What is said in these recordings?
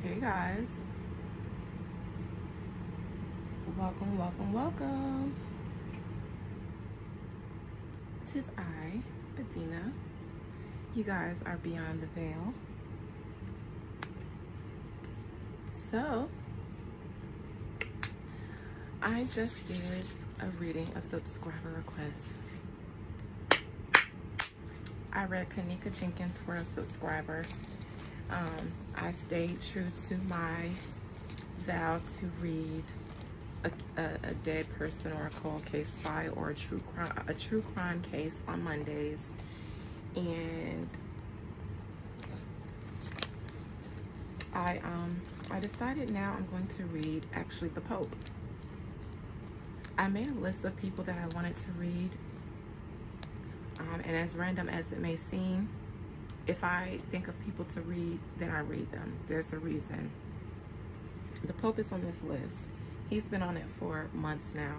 Hey guys, welcome, welcome, welcome. Tis I, Adina. You guys are Beyond the Veil. So, I just did a reading, a subscriber request. I read Kanika Jenkins for a subscriber. I stayed true to my vow to read a dead person or a cold case file or a true crime case on Mondays, and I decided now I'm going to read actually the Pope. I made a list of people that I wanted to read, and as random as it may seem, if I think of people to read, then I read them. There's a reason. The Pope is on this list. He's been on it for months now.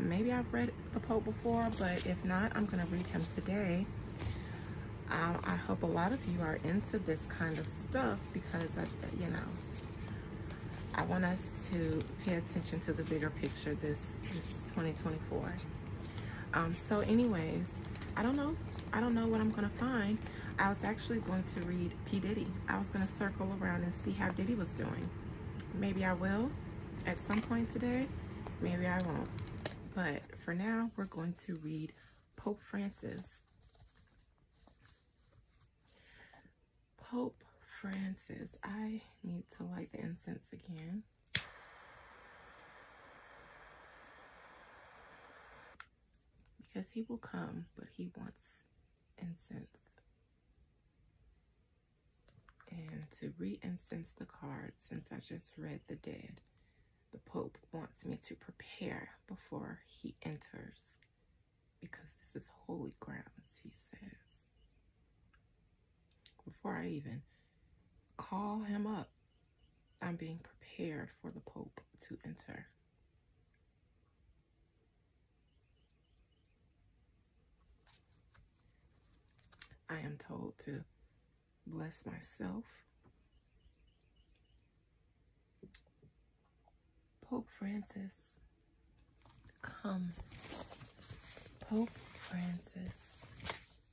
Maybe I've read the Pope before, but if not, I'm gonna read him today. I hope a lot of you are into this kind of stuff because I want us to pay attention to the bigger picture this 2024. So anyways, I don't know what I'm gonna find. I was actually going to read P. Diddy. I was gonna circle around and see how Diddy was doing. Maybe I will at some point today, maybe I won't. But for now, we're going to read Pope Francis. Pope Francis. I need to light the incense again. Because he will come, but he wants incense. And to re-incense the card, since I just read the dead, the Pope wants me to prepare before he enters, because this is holy grounds, he says. Before I even call him up, I'm being prepared for the Pope to enter. I am told to bless myself. Pope Francis, come. Pope Francis,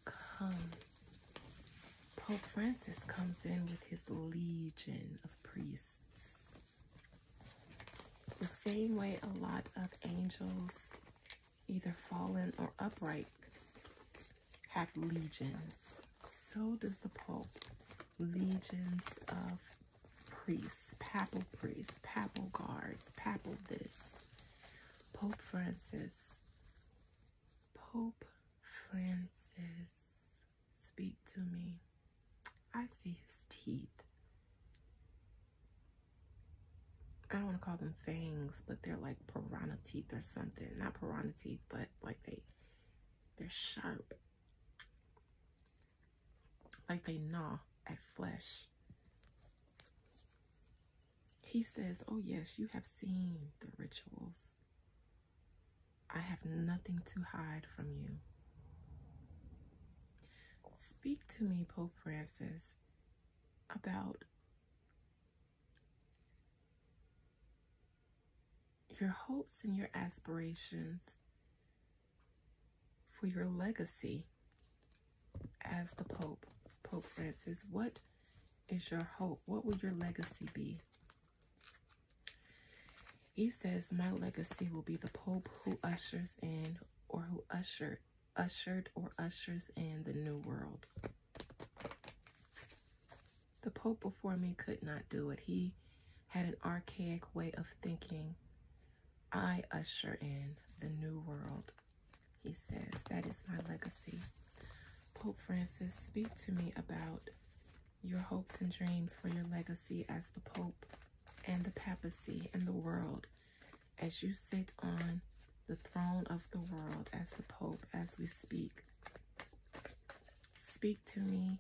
come. Pope Francis comes in with his legion of priests. The same way a lot of angels, either fallen or upright, have legions, so does the Pope. Legions of priests, papal guards, papal this. Pope Francis. Pope Francis, speak to me. I see his teeth. I don't want to call them fangs, but they're like piranha teeth or something. Not piranha teeth, but like they're sharp. Like they gnaw at flesh. He says, oh yes, you have seen the rituals. I have nothing to hide from you. Speak to me, Pope Francis, about your hopes and your aspirations for your legacy as the Pope. Pope Francis, what is your hope? What will your legacy be? He says, my legacy will be the Pope who ushers in, or who ushered or ushers in the new world. The Pope before me could not do it. He had an archaic way of thinking. I usher in the new world. He says, that is my legacy. Pope Francis, speak to me about your hopes and dreams for your legacy as the Pope and the papacy and the world, as you sit on the throne of the world as the Pope, as we speak. Speak to me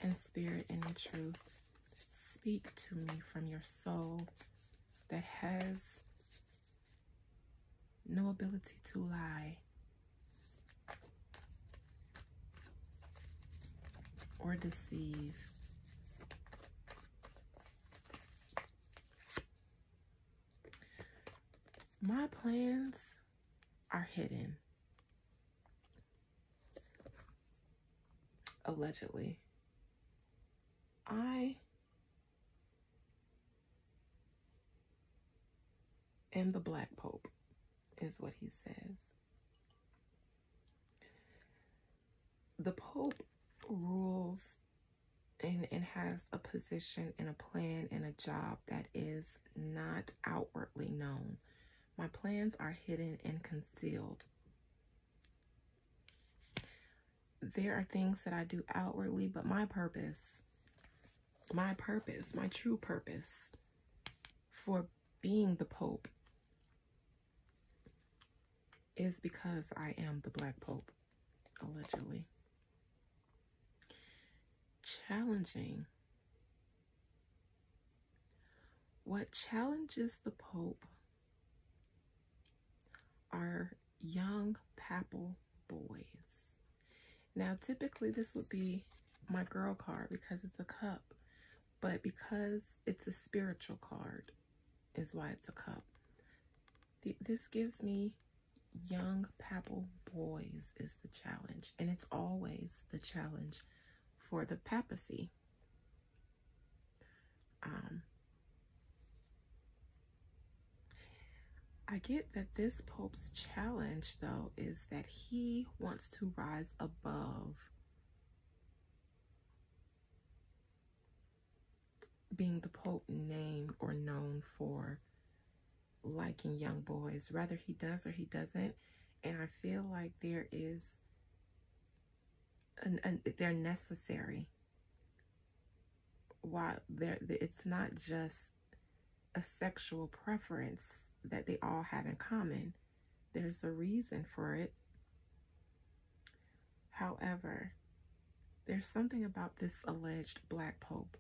in spirit and in truth. Speak to me from your soul that has no ability to lie or deceive. My plans are hidden. Allegedly. I am the Black Pope, is what he says. The Pope rules and has a position and a plan and a job that is not outwardly known. My plans are hidden and concealed. There are things that I do outwardly, but my true purpose for being the Pope is because I am the Black Pope, allegedly. Challenging. What challenges the Pope are young papal boys. Now, typically this would be my girl card because it's a cup, but because it's a spiritual card is why it's a cup. This gives me young papal boys is the challenge, and it's always the challenge for the papacy. I get that this Pope's challenge, though, is that he wants to rise above being the Pope named or known for liking young boys. Rather he does or he doesn't. And I feel like there is they're necessary. Why it's not just a sexual preference that they all have in common. There's a reason for it. However, there's something about this alleged Black Pope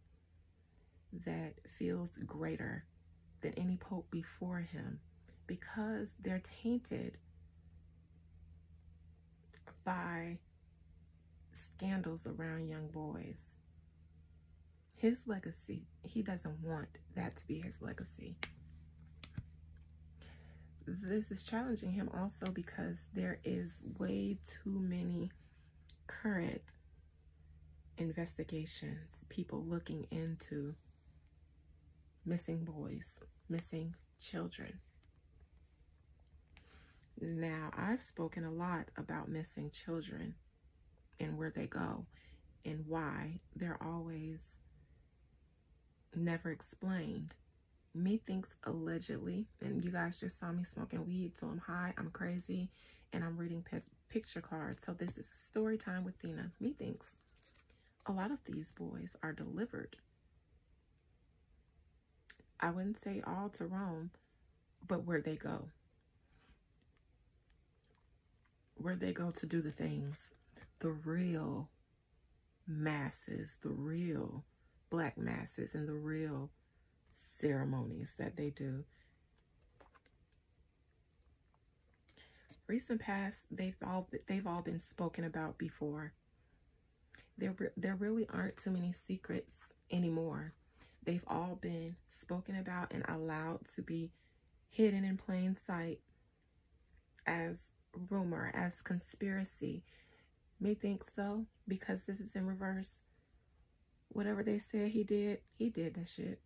that feels greater than any Pope before him because they're tainted by scandals around young boys. His legacy, he doesn't want that to be his legacy. This is challenging him also because there is way too many current investigations, people looking into missing boys, missing children. Now, I've spoken a lot about missing children and where they go and why they're always never explained. Methinks allegedly, and you guys just saw me smoking weed, so I'm high, I'm crazy, and I'm reading picture cards. So this is story time with Dina. Methinks a lot of these boys are delivered. I wouldn't say all to Rome, but where they go. Where they go to do the things, the real masses, the real Black masses, and the real ceremonies that they do. Recent past, they've all been spoken about before. There really aren't too many secrets anymore. They've all been spoken about and allowed to be hidden in plain sight as rumor, as conspiracy. Methinks so, because this is in reverse. Whatever they said he did that shit.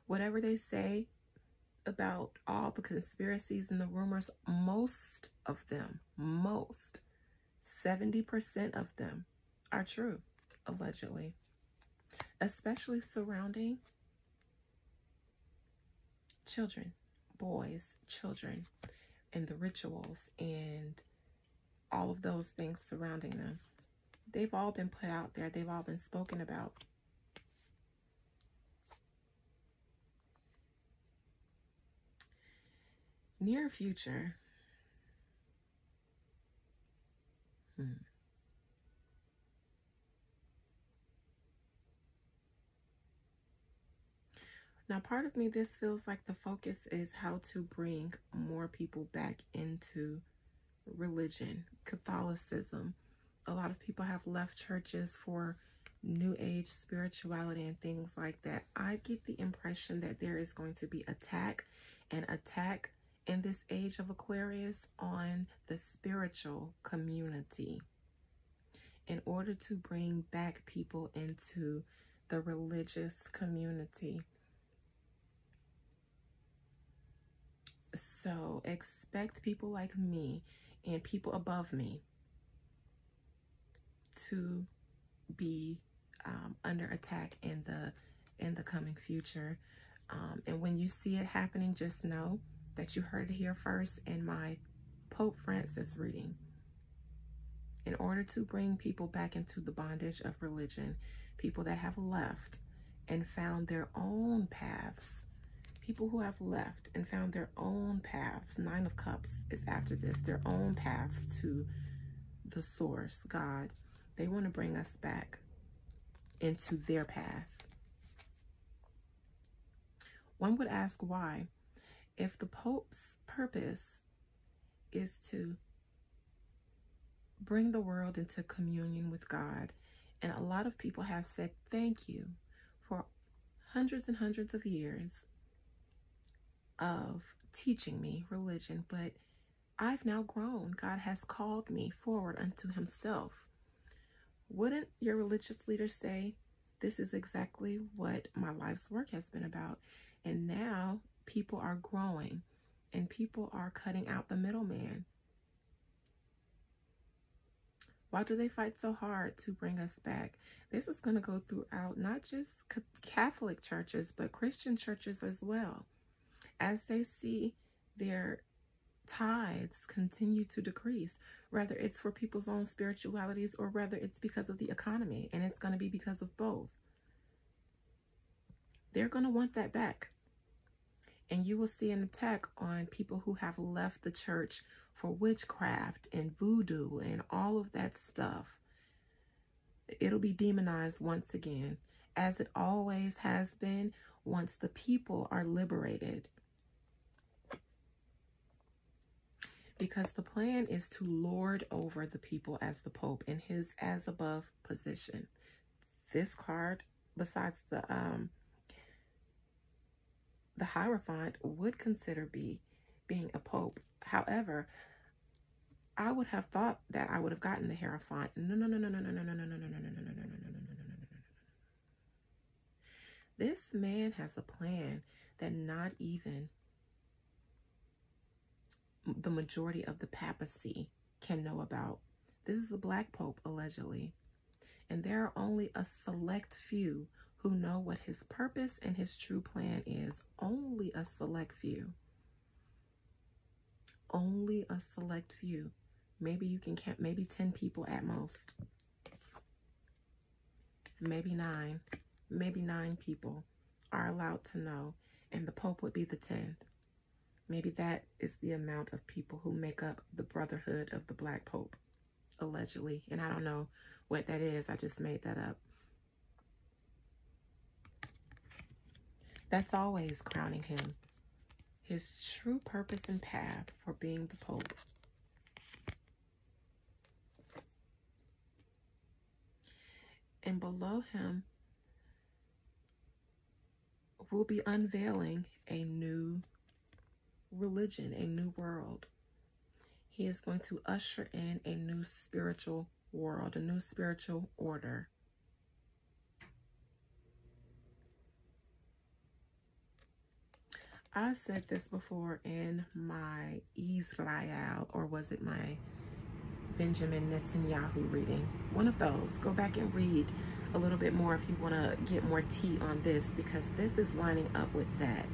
Whatever they say about all the conspiracies and the rumors, most of them, 70% of them are true, allegedly. Especially surrounding children, boys, children, and the rituals and all of those things surrounding them. They've all been put out there. They've all been spoken about. Near future. Now, part of me, this feels like the focus is how to bring more people back into religion, Catholicism. A lot of people have left churches for New Age spirituality and things like that. I get the impression that there is going to be attack an attack in this age of Aquarius on the spiritual community in order to bring back people into the religious community. So expect people like me and people above me to be under attack in the coming future. And when you see it happening, just know that you heard it here first in my Pope Francis reading. In order to bring people back into the bondage of religion, people that have left and found their own paths, people who have left and found their own paths, 9 of Cups is after this, their own paths to the source, God. They want to bring us back into their path. One would ask why. If the Pope's purpose is to bring the world into communion with God, and a lot of people have said thank you for hundreds and hundreds of years of teaching me religion, but I've now grown. God has called me forward unto himself. Wouldn't your religious leaders say, this is exactly what my life's work has been about? And now people are growing and people are cutting out the middleman. Why do they fight so hard to bring us back? This is going to go throughout not just Catholic churches, but Christian churches as well. As they see their tithes continue to decrease, whether it's for people's own spiritualities or whether it's because of the economy, and it's going to be because of both. They're going to want that back. And you will see an attack on people who have left the church for witchcraft and voodoo and all of that stuff. It'll be demonized once again, as it always has been once the people are liberated. Because the plan is to lord over the people as the Pope in his as above position. This card, besides the Hierophant, would consider being a Pope. However, I would have thought that I would have gotten the Hierophant. No. This man has a plan that not even the majority of the papacy can know about. This is a black Pope, allegedly. And there are only a select few who know what his purpose and his true plan is. Only a select few. Only a select few. Maybe you can count, maybe 10 people at most. Maybe 9. Maybe 9 people are allowed to know. And the Pope would be the 10th. Maybe that is the amount of people who make up the Brotherhood of the Black Pope, allegedly. And I don't know what that is. I just made that up. That's always crowning him. His true purpose and path for being the Pope. And below him, we'll be unveiling a new religion, a new world. He is going to usher in a new spiritual world, a new spiritual order. I said this before in my Israel, or was it my Benjamin Netanyahu reading? One of those. Go back and read a little bit more if you want to get more tea on this, because this is lining up with that.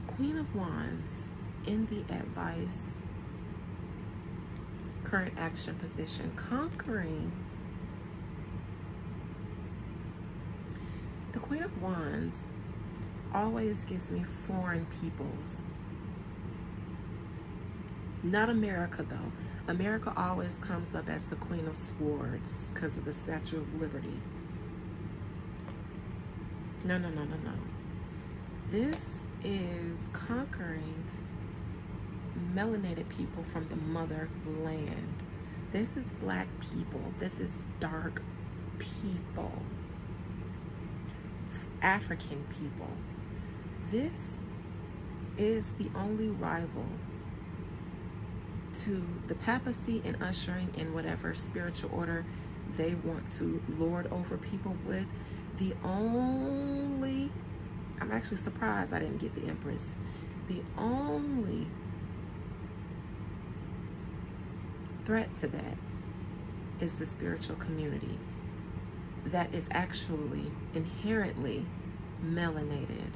Queen of Wands in the advice, current action position, conquering. The Queen of Wands always gives me foreign peoples. Not America, though. America always comes up as the Queen of Swords because of the Statue of Liberty. No. This is conquering melanated people from the motherland. This is black people. This is dark people. African people. This is the only rival to the papacy and ushering in whatever spiritual order they want to lord over people with. The only, I'm actually surprised I didn't get the Empress. The only threat to that is the spiritual community that is actually inherently melanated.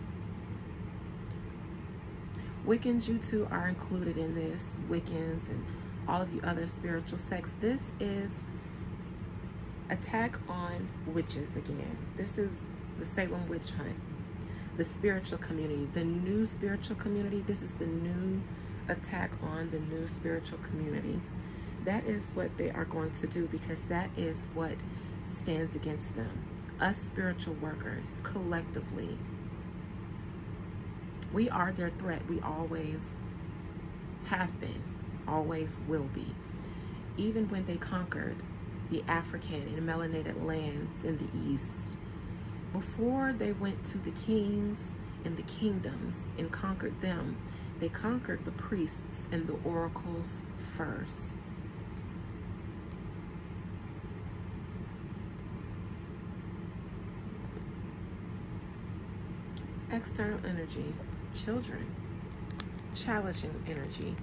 Wiccans, you two are included in this. Wiccans and all of you other spiritual sects. This is attack on witches again. This is the Salem witch hunt. The spiritual community, the new spiritual community. This is the new attack on the new spiritual community. That is what they are going to do, because that is what stands against them. Us spiritual workers, collectively, we are their threat. We always have been, always will be. Even when they conquered the African and melanated lands in the East, before they went to the kings and the kingdoms and conquered them, they conquered the priests and the oracles first. External energy, children. Challenging energy,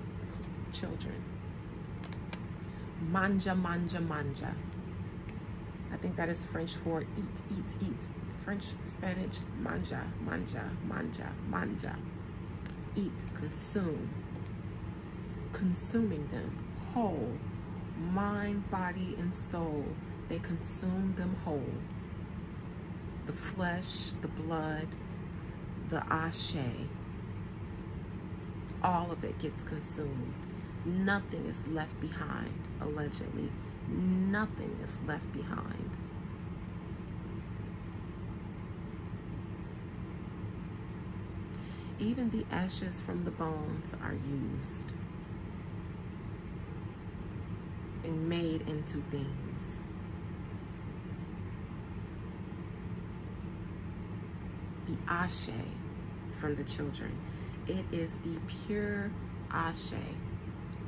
children. Manja, manja, manja. I think that is French for eat, eat, eat. French, Spanish, manja, manja, manja, manja. Eat, consume. Consuming them whole. Mind, body, and soul. They consume them whole. The flesh, the blood, the ashe. All of it gets consumed. Nothing is left behind, allegedly. Nothing is left behind. Even the ashes from the bones are used and made into things. The ashe from the children. It is the pure ashe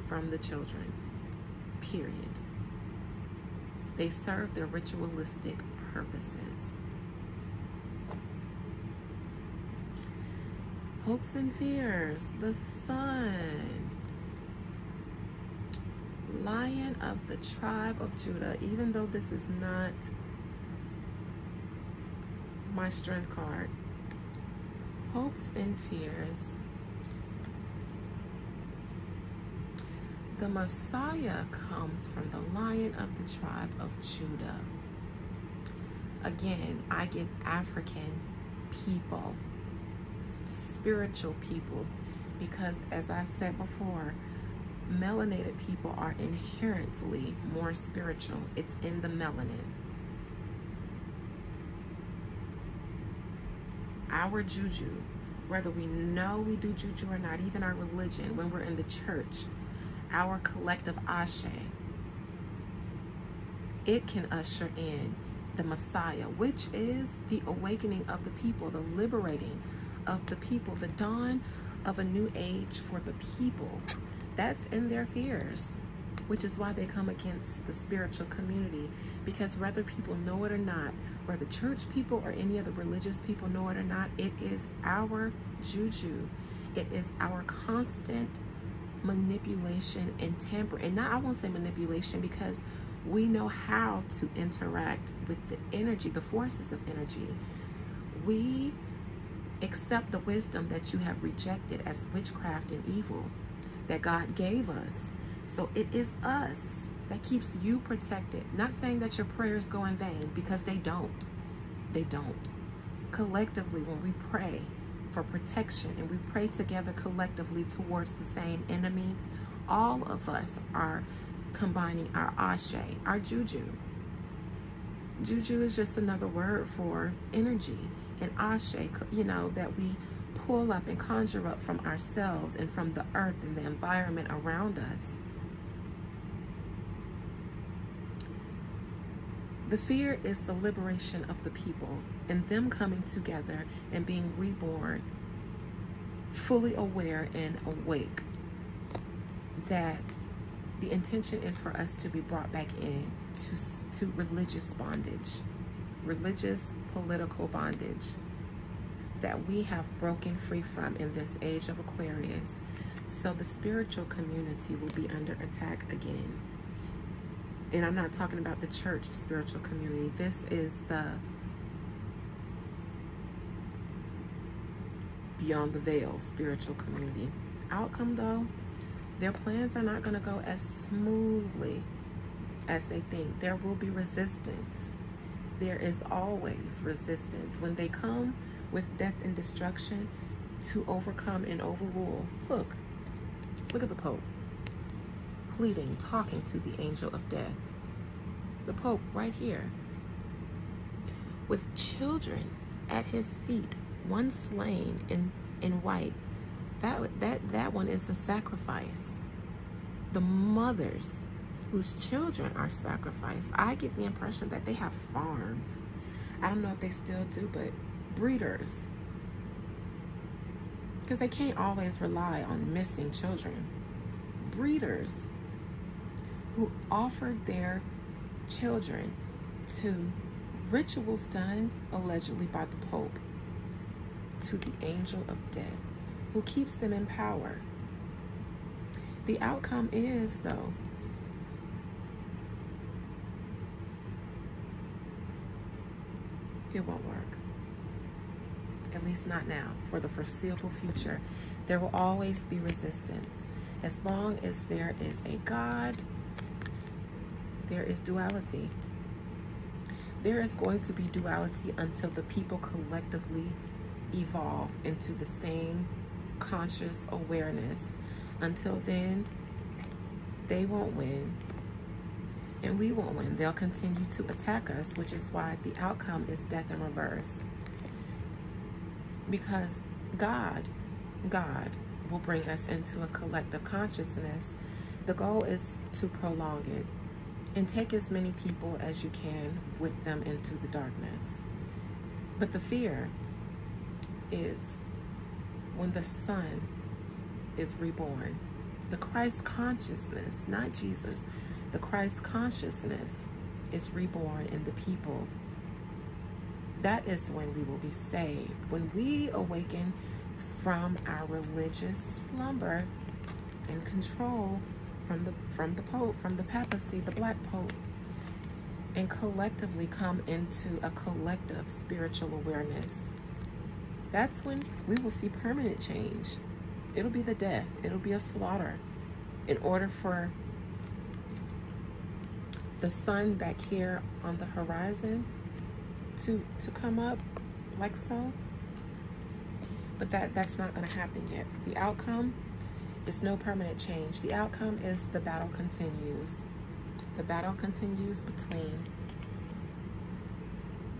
from the children, period. They serve their ritualistic purposes. Hopes and fears, the sun. Lion of the tribe of Judah. Even though this is not my strength card, hopes and fears. The Messiah comes from the Lion of the tribe of Judah. Again, I get African people, spiritual people, because as I said before, melanated people are inherently more spiritual. It's in the melanin. Our juju, whether we know we do juju or not, even our religion, when we're in the church, our collective ashe, it can usher in the Messiah, which is the awakening of the people, the liberating of the people, the dawn of a new age for the people. That's in their fears, which is why they come against the spiritual community, because whether people know it or not, whether church people or any other religious people know it or not, it is our juju. It is our constant manipulation and tampering. And now I won't say manipulation, because we know how to interact with the energy, the forces of energy. We accept the wisdom that you have rejected as witchcraft and evil that God gave us. So it is us that keeps you protected. Not saying that your prayers go in vain, because they don't. They don't. Collectively, when we pray for protection and we pray together collectively towards the same enemy, all of us are combining our ashe, our juju. Juju is just another word for energy, and ashe, you know, that we pull up and conjure up from ourselves and from the earth and the environment around us. The fear is the liberation of the people and them coming together and being reborn fully aware and awake that the intention is for us to be brought back in to religious bondage, religious political bondage that we have broken free from in this age of Aquarius. So the spiritual community will be under attack again. And I'm not talking about the church spiritual community. This is the beyond the veil spiritual community. Outcome though, their plans are not going to go as smoothly as they think. There will be resistance. There is always resistance. When they come with death and destruction to overcome and overrule. Look at the Pope pleading, talking to the angel of death. The Pope right here with children at his feet, one slain in white. That one is the sacrifice. The mothers whose children are sacrificed. I get the impression that they have farms. I don't know if they still do, but breeders. Because they can't always rely on missing children. Breeders who offered their children to rituals done allegedly by the Pope to the angel of death, who keeps them in power. The outcome is, though, it won't work. At least not now. For the foreseeable future, there will always be resistance. As long as there is a God, there is duality. There is going to be duality until the people collectively evolve into the same conscious awareness. Until then, they won't win and we won't win. They'll continue to attack us, which is why the outcome is death in reverse. Because God will bring us into a collective consciousness. The goal is to prolong it and take as many people as you can with them into the darkness. But the fear is when the Son is reborn. The Christ consciousness, not Jesus, the Christ consciousness is reborn in the people. That is when we will be saved. When we awaken from our religious slumber and control from the Pope, from the papacy, the Black Pope, and collectively come into a collective spiritual awareness. That's when we will see permanent change. It'll be the death. It'll be a slaughter in order for the sun back here on the horizon to come up like so. But that's not going to happen yet. The outcome is no permanent change. The outcome is the battle continues. The battle continues between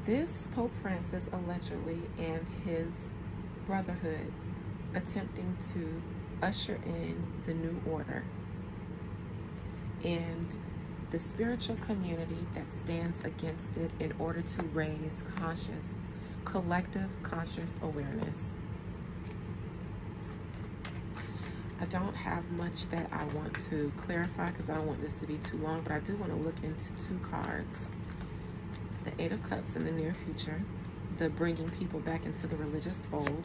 this Pope Francis allegedly and his brotherhood attempting to usher in the new order, and the spiritual community that stands against it in order to raise collective conscious awareness. I don't have much that I want to clarify because I don't want this to be too long, but I do want to look into two cards. The Eight of Cups in the near future, the bringing people back into the religious fold.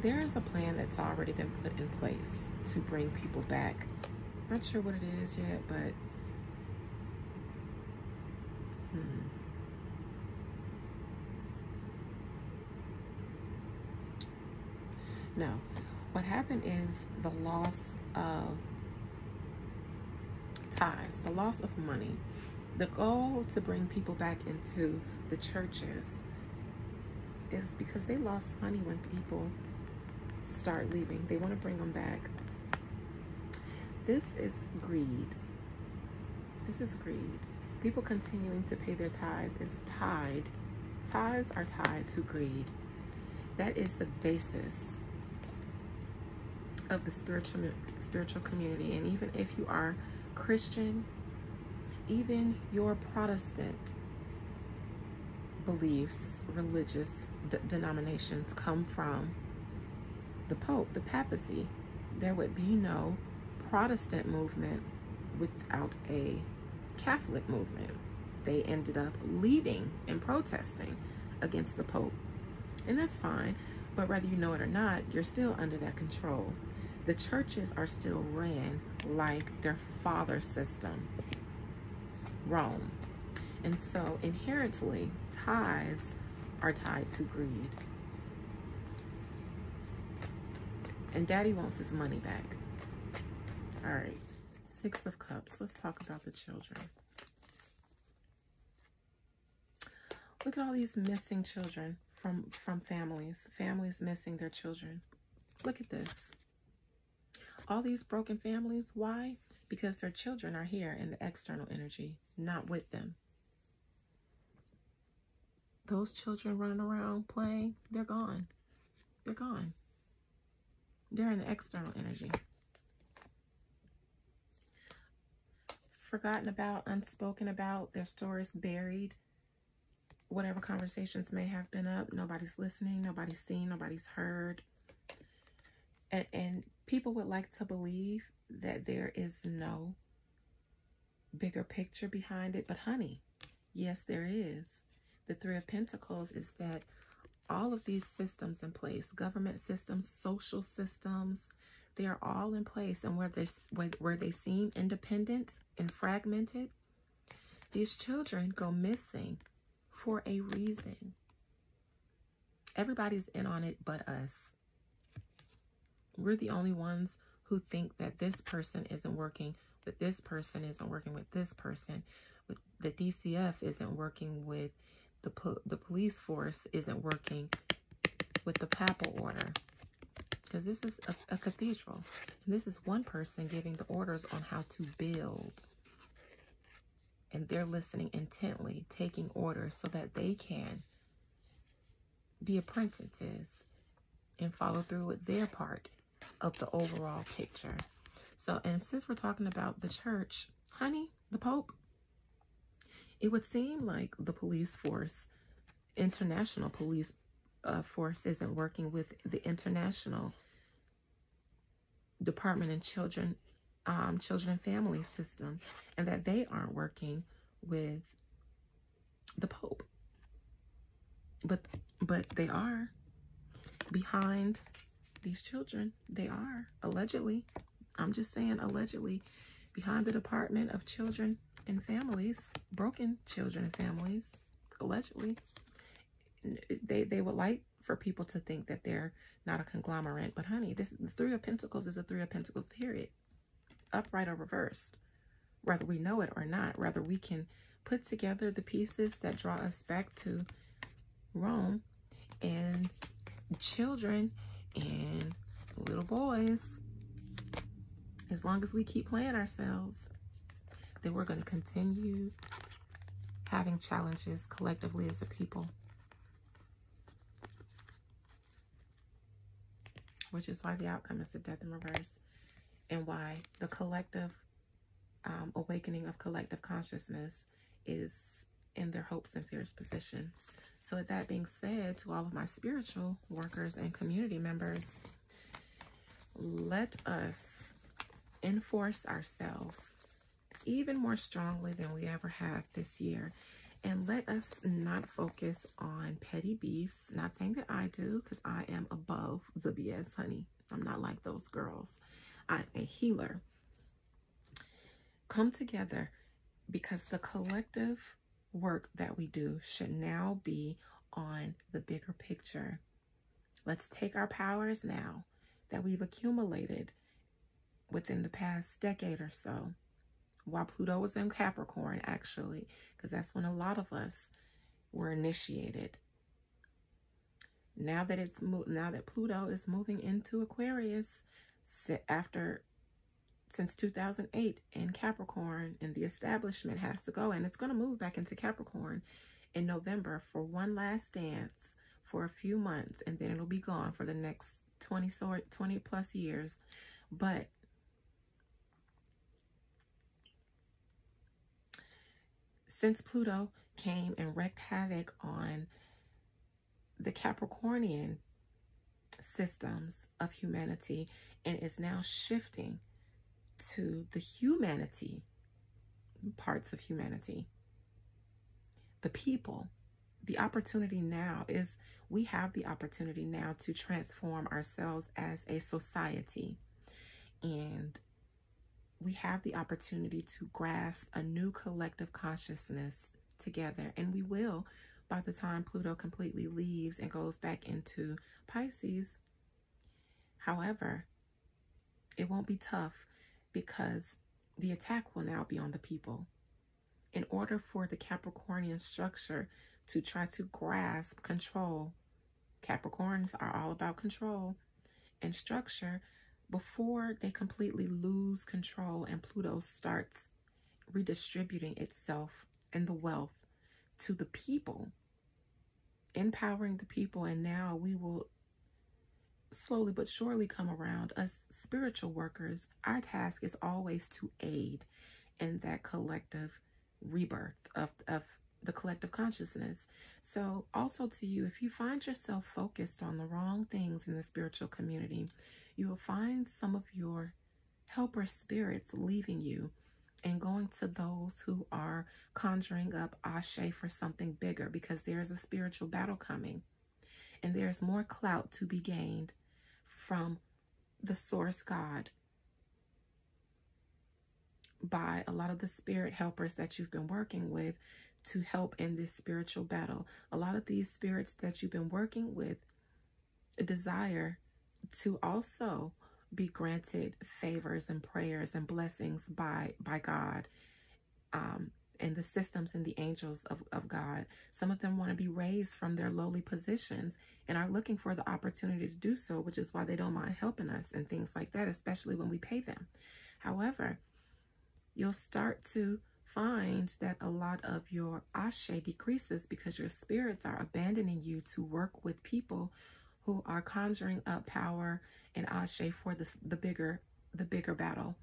There is a plan that's already been put in place to bring people back. Not sure what it is yet, but no. What happened is the loss of ties, the loss of money. The goal to bring people back into the churches is because they lost money when people start leaving. They want to bring them back. This is greed. This is greed. People continuing to pay their tithes is tied. Tithes are tied to greed. That is the basis of the spiritual community. And even if you are Christian, even your Protestant beliefs, religious denominations come from the Pope, the papacy. There would be no Protestant movement without a Catholic movement. They ended up leaving and protesting against the Pope. And that's fine, but whether you know it or not, you're still under that control. The churches are still ran like their father system, Rome. And so inherently, tithes are tied to greed. And Daddy wants his money back. All right, Six of Cups. Let's talk about the children. Look at all these missing children from families. Families missing their children. Look at this. All these broken families. Why? Because their children are here in the external energy, not with them. Those children running around playing, they're gone. They're gone. They're in the external energy. Forgotten about, unspoken about, their stories buried. Whatever conversations may have been up, nobody's listening, nobody's seen, nobody's heard. And people would like to believe that there is no bigger picture behind it. But honey, yes, there is. The Three of Pentacles is that all of these systems in place, government systems, social systems, they are all in place. And where they seem independent and fragmented, these children go missing for a reason. Everybody's in on it but us. We're the only ones who think that this person isn't working, but this person isn't working with this person. The DCF isn't working with the police force, isn't working with the papal order. Because this is a cathedral. And this is one person giving the orders on how to build. And they're listening intently, taking orders so that they can be apprentices and follow through with their part of the overall picture. So, and since we're talking about the church, honey, the Pope, it would seem like the police force, international police force, isn't working with the international Department in Children and Family System, and that they aren't working with the Pope. But they are behind these children. They are allegedly, I'm just saying allegedly, behind the Department of Children and Families, broken children and families, allegedly. They would like for people to think that they're not a conglomerate, but honey, the Three of Pentacles is a Three of Pentacles, period. Upright or reversed, whether we know it or not, whether we can put together the pieces that draw us back to Rome, and children and little boys, as long as we keep playing ourselves, then we're going to continue having challenges collectively as a people. Which is why the outcome is the Death in reverse, and why the collective awakening of collective consciousness is in their hopes and fears position. So with that being said, to all of my spiritual workers and community members, let us enforce ourselves even more strongly than we ever have this year. And let us not focus on petty beefs. Not saying that I do, because I am above the BS, honey. I'm not like those girls. I'm a healer. Come together, because the collective work that we do should now be on the bigger picture. Let's take our powers now that we've accumulated within the past decade or so, while Pluto was in Capricorn, actually, because that's when a lot of us were initiated. Now that Pluto is moving into Aquarius, since 2008 in Capricorn, and the establishment has to go, and it's going to move back into Capricorn in November for one last dance for a few months, and then it'll be gone for the next 20 plus years. But since Pluto came and wreaked havoc on the Capricornian systems of humanity and is now shifting to the humanity, parts of humanity, the people. The opportunity now is, we have the opportunity now to transform ourselves as a society. And we have the opportunity to grasp a new collective consciousness together. And we will, by the time Pluto completely leaves and goes back into Pisces. However, it won't be tough because the attack will now be on the people. In order for the Capricornian structure to try to grasp control, Capricorns are all about control and structure. Before they completely lose control and Pluto starts redistributing itself and the wealth to the people, empowering the people, and now we will slowly but surely come around. Us spiritual workers, our task is always to aid in that collective rebirth of the collective consciousness. So also to you, if you find yourself focused on the wrong things in the spiritual community, you will find some of your helper spirits leaving you and going to those who are conjuring up Ashe for something bigger, because there's a spiritual battle coming and there's more clout to be gained from the source God by a lot of the spirit helpers that you've been working with to help in this spiritual battle. A lot of these spirits that you've been working with desire to also be granted favors and prayers and blessings by God, and the systems and the angels of God. Some of them want to be raised from their lowly positions and are looking for the opportunity to do so, which is why they don't mind helping us and things like that, especially when we pay them. However, you'll start to find that a lot of your Ashe decreases because your spirits are abandoning you to work with people who are conjuring up power and Ashe for the bigger battle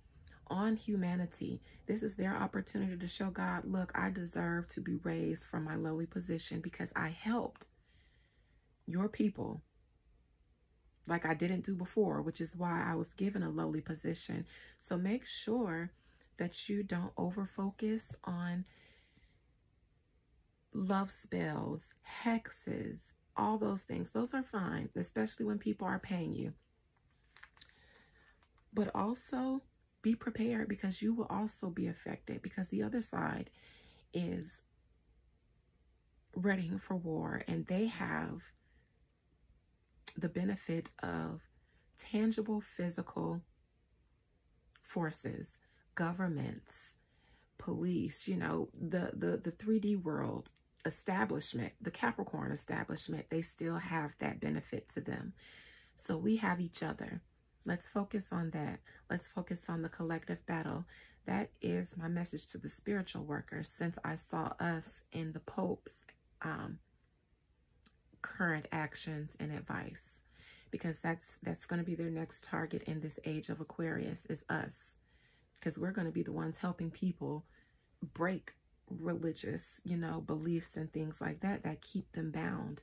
on humanity. This is their opportunity to show God, look, I deserve to be raised from my lowly position because I helped your people like I didn't do before, which is why I was given a lowly position. So make sure that you don't over-focus on love spells, hexes, all those things. Those are fine, especially when people are paying you. But also be prepared, because you will also be affected, because the other side is readying for war, and they have the benefit of tangible physical forces, governments, police, you know, the 3D world establishment, the Capricorn establishment, they still have that benefit to them. So we have each other. Let's focus on that. Let's focus on the collective battle. That is my message to the spiritual workers, since I saw us in the Pope's current actions and advice, because that's going to be their next target in this age of Aquarius, is us, because we're going to be the ones helping people break religious, you know, beliefs and things like that that keep them bound.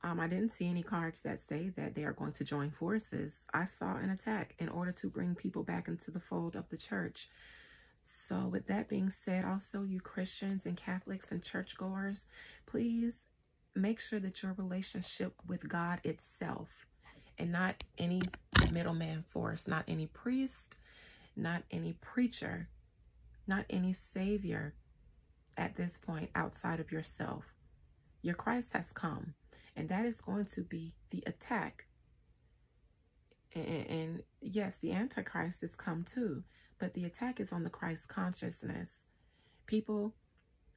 I didn't see any cards that say that they are going to join forces. I saw an attack in order to bring people back into the fold of the church. So with that being said, also you Christians and Catholics and churchgoers, please make sure that your relationship with God itself, and not any middleman force, not any priest, not any preacher, not any savior at this point outside of yourself. Your Christ has come, and that is going to be the attack. And yes, the Antichrist has come too, but the attack is on the Christ consciousness. People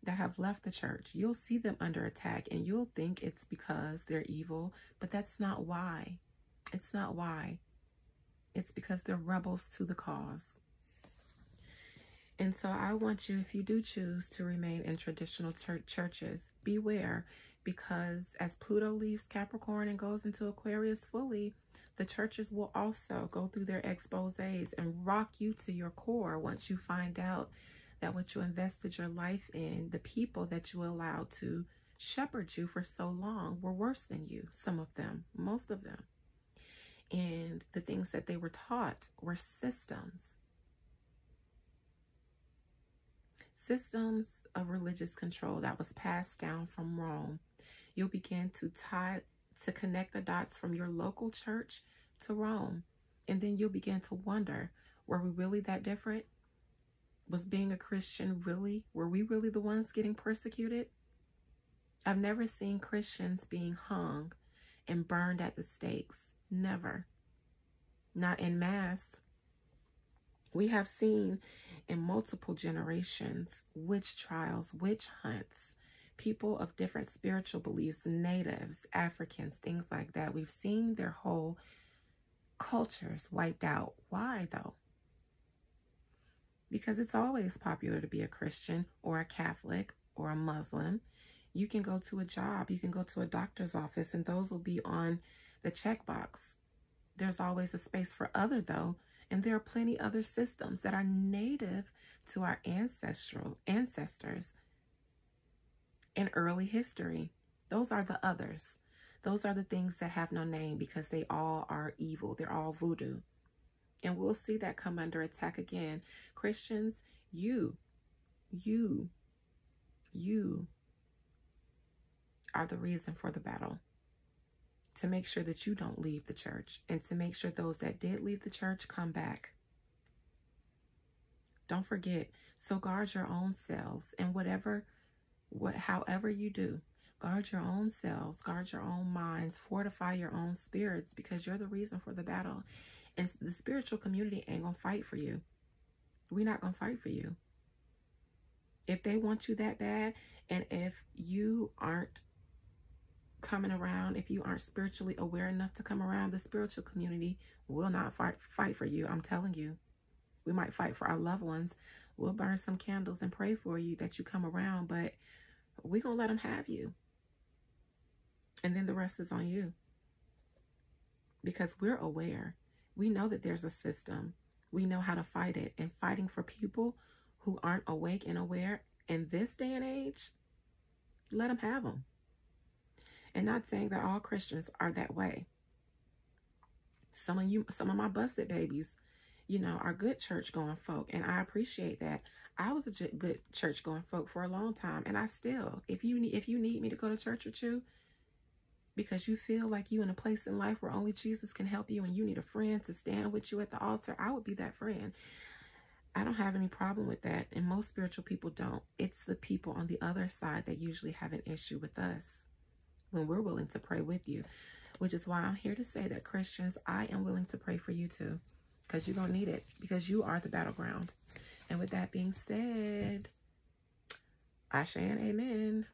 that have left the church, you'll see them under attack, and you'll think it's because they're evil, but that's not why. It's not why. It's because they're rebels to the cause. And so I want you, if you do choose to remain in traditional churches, beware, because as Pluto leaves Capricorn and goes into Aquarius fully, the churches will also go through their exposés and rock you to your core once you find out that what you invested your life in, the people that you allowed to shepherded you for so long were worse than you. Some of them, most of them. And the things that they were taught were systems. Systems of religious control that was passed down from Rome. You'll begin to connect the dots from your local church to Rome. And then you'll begin to wonder, were we really that different? Was being a Christian were we really the ones getting persecuted? I've never seen Christians being hung and burned at the stakes. Never. Not en masse. We have seen in multiple generations witch trials, witch hunts, people of different spiritual beliefs, natives, Africans, things like that. We've seen their whole cultures wiped out. Why though? Because it's always popular to be a Christian or a Catholic or a Muslim. You can go to a job, you can go to a doctor's office, and those will be on the checkbox. There's always a space for other though, and there are plenty other systems that are native to our ancestors in early history. Those are the others. Those are the things that have no name because they all are evil. They're all voodoo. And we'll see that come under attack again. Christians, you are the reason for the battle. To make sure that you don't leave the church, and to make sure those that did leave the church come back. Don't forget. So guard your own selves, and however you do, guard your own selves, guard your own minds, fortify your own spirits, because you're the reason for the battle. And the spiritual community ain't gonna fight for you. We're not gonna fight for you. If they want you that bad, and if you aren't coming around, if you aren't spiritually aware enough to come around, the spiritual community will not fight for you. I'm telling you. We might fight for our loved ones. We'll burn some candles and pray for you that you come around, but we're going to let them have you. And then the rest is on you. Because we're aware. We know that there's a system. We know how to fight it. And fighting for people who aren't awake and aware in this day and age, let them have them. And not saying that all Christians are that way. Some of my busted babies, are good church-going folk, and I appreciate that. I was a good church-going folk for a long time, and I still, if you need me to go to church with you, because you feel like you in a place in life where only Jesus can help you, and you need a friend to stand with you at the altar, I would be that friend. I don't have any problem with that, and most spiritual people don't. It's the people on the other side that usually have an issue with us when we're willing to pray with you, which is why I'm here to say that Christians, I am willing to pray for you too, because you're going to need it, because you are the battleground. And with that being said, Ashe and amen.